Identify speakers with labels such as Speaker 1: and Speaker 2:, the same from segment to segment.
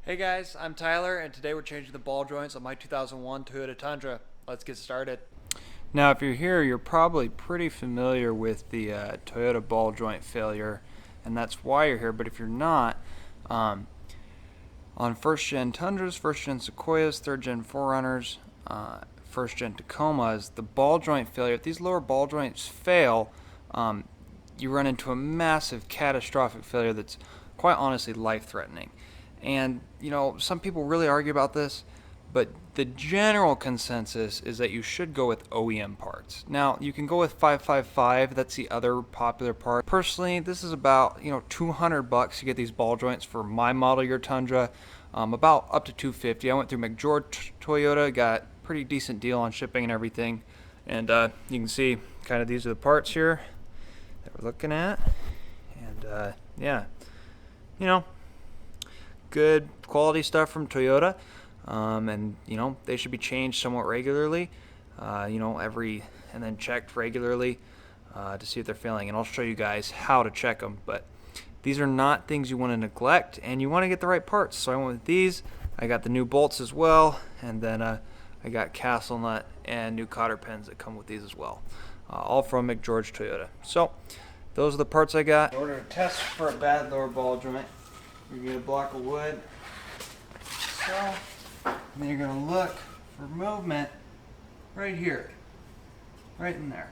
Speaker 1: Hey guys, I'm Tyler, and today we're changing the ball joints on my 2001 Toyota Tundra. Let's get started. Now, if you're here, you're probably pretty familiar with the Toyota ball joint failure, and that's why you're here. But if you're not, on first gen Tundras, first gen Sequoias, third gen Forerunners, first gen Tacomas, the ball joint failure, if these lower ball joints fail, you run into a massive catastrophic failure that's quite honestly life-threatening. And, some people really argue about this, but the general consensus is that you should go with OEM parts. Now, you can go with 555, that's the other popular part. Personally, this is about, $200 to get these ball joints for my model year Tundra, about up to $250. I went through McGeorge Toyota, got a pretty decent deal on shipping and everything. And you can see kind of these are the parts here that we're looking at. And yeah, good quality stuff from Toyota, and they should be changed somewhat regularly, and then checked regularly to see if they're failing. And I'll show you guys how to check them. But these are not things you want to neglect, and you want to get the right parts. So I went with these. I got the new bolts as well, and then I got castle nut and new cotter pins that come with these as well, all from McGeorge Toyota. So those are the parts I got. In order to test for a bad lower ball joint, you're going to get a block of wood. So, and then you're going to look for movement right here. Right in there.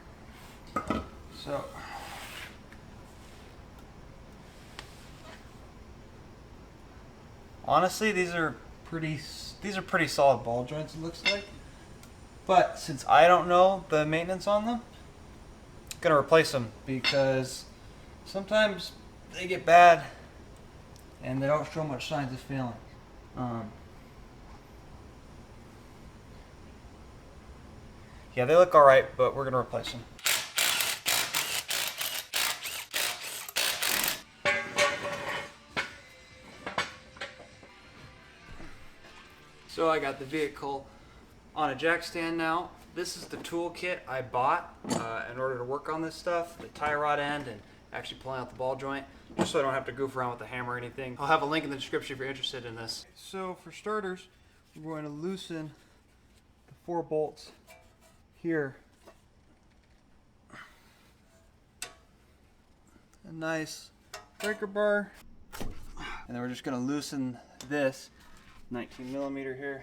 Speaker 1: So, honestly, these are pretty solid ball joints, it looks like. But since I don't know the maintenance on them, I'm going to replace them because sometimes they get bad and they don't show much signs of failing. Yeah, they look alright, but we're going to replace them. So I got the vehicle on a jack stand now. This is the tool kit I bought in order to work on this stuff, the tie rod end and actually pulling out the ball joint, just so I don't have to goof around with the hammer or anything. I'll have a link in the description if you're interested in this. So for starters, we're going to loosen the 4 bolts here. A nice breaker bar. And then we're just going to loosen this 19 millimeter here.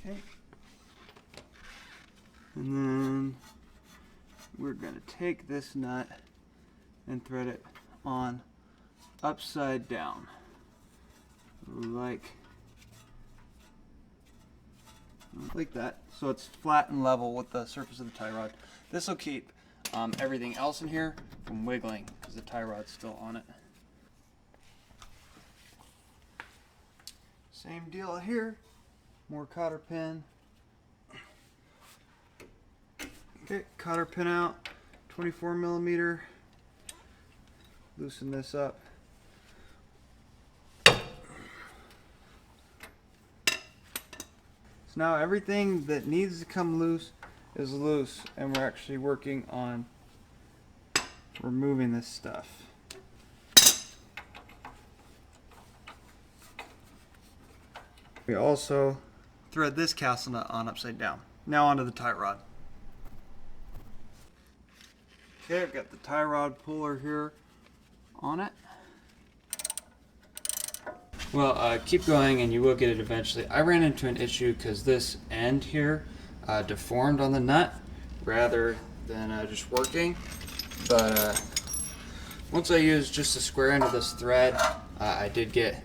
Speaker 1: Okay. And then we're going to take this nut and thread it on upside down, like that, so it's flat and level with the surface of the tie rod. This will keep everything else in here from wiggling because the tie rod's still on it. Same deal here, more cotter pin. Okay, cotter pin out, 24 millimeter. Loosen this up. So now everything that needs to come loose is loose, and we're actually working on removing this stuff. We also thread this castle nut on upside down. Now onto the tie rod. Okay, I've got the tie rod puller here on it. Well, keep going and you will get it eventually. I ran into an issue because this end here deformed on the nut rather than just working. But once I used just the square end of this thread, I did get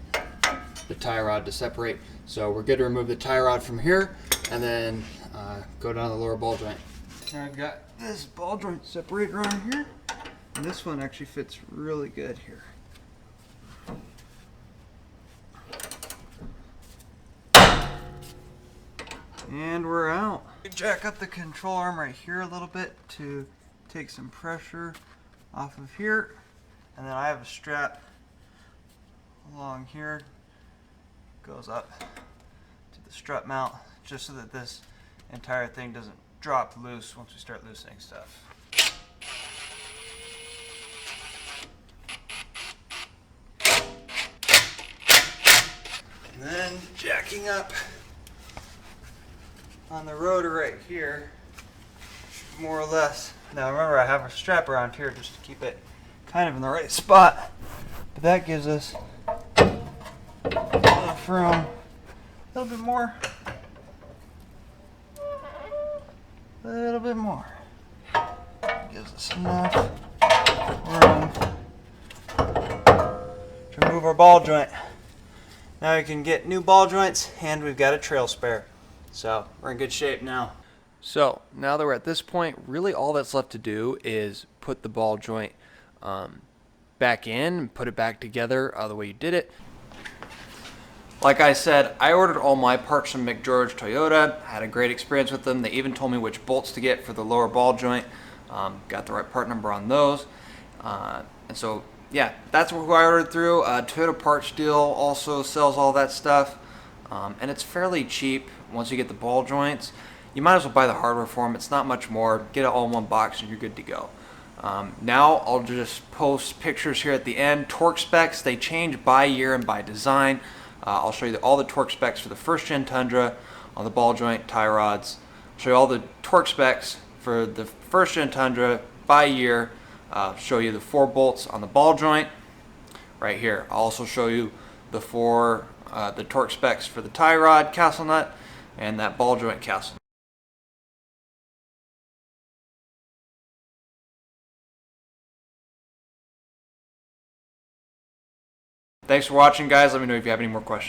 Speaker 1: the tie rod to separate. So we're good to remove the tie rod from here and then go down the lower ball joint. Now I've got this ball joint separator on here, and this one actually fits really good here. And we're out. Jack up the control arm right here a little bit to take some pressure off of here, and then I have a strap along here, goes up to the strut mount just so that this entire thing doesn't drop loose once we start loosening stuff. And then jacking up on the rotor right here, more or less. Now remember, I have a strap around here just to keep it kind of in the right spot, but that gives us enough room, a little bit more, a little bit more. Gives us enough room to remove our ball joint. Now we can get new ball joints, and we've got a trail spare. So we're in good shape now. So now that we're at this point, really all that's left to do is put the ball joint back in and put it back together the way you did it. Like I said, I ordered all my parts from McGeorge Toyota. Had a great experience with them. They even told me which bolts to get for the lower ball joint. Got the right part number on those. And so, yeah, that's who I ordered through. Toyota Parts Deal also sells all that stuff. And it's fairly cheap once you get the ball joints. You might as well buy the hardware for them. It's not much more. Get it all in one box and you're good to go. Now I'll just post pictures here at the end. Torque specs, they change by year and by design. I'll show you all the torque specs for the first gen Tundra on the ball joint, tie rods. I'll show you all the torque specs for the first gen Tundra by year. Show you the 4 bolts on the ball joint right here. I'll also show you the torque specs for the tie rod castle nut and that ball joint castle. Thanks for watching, guys. Let me know if you have any more questions.